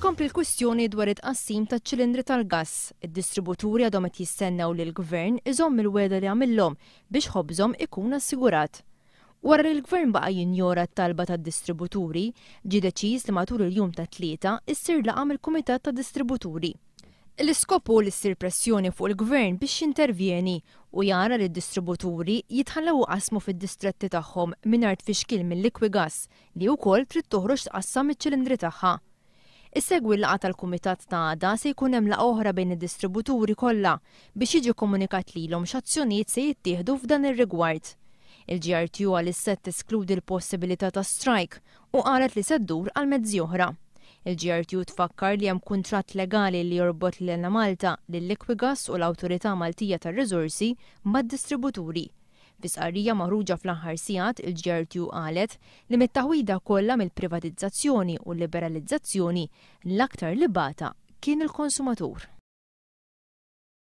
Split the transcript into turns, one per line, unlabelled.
Tkompli l-kwistjoni dwar it-qassim taċ-ċilindri tal-gass. Id-distributuri għadhom qed jistennew li l-Gvern iżomm il-weda li għamilhom biex ħobżhom ikun assigurat. Wara li l-Gvern baqa' jinjora t-talba tad-distributuri, ġie deċiż li matul il-jum ta' Tlieta issir laqgħa mill-Kumitat tad-Distributuri. L-iskopu li ssir pressjoni fuq il-Gvern biex jintervjeni u jara li d-distributuri jitħallew qasmu fid-distretti tagħhom mingħajr tfixkil mill-Liquigas li wkoll trid toħroġ tqassam iċ-ċilindri tagħha. Issegwi l-laqgħa tal-Kumitat ta' għada se jkun hemm laqgħa oħra bejn id-distributuri kollha biex jiġi komunikat lilhom x'azzjonijiet se jittieħdu f'dan ir-rigward. Il-GRTU għalissa teskludi l-possibilità ta' strike u qalet li se ddur għal mezzi oħra. Il-GRTU tfakkar li hemm kuntratt legali li jorbot lilna Malta lill-Liquigas u l-Awtorità Maltija tar-Riżorsi mad-distributuri. Fi sqarrija maħruġa fl-aħħar sigħat il-GRTU qalet li mit-taħwida kollha mill-privatizzazzjoni u l-liberalizzazzjoni l-aktar li bata kien il-konsumatur.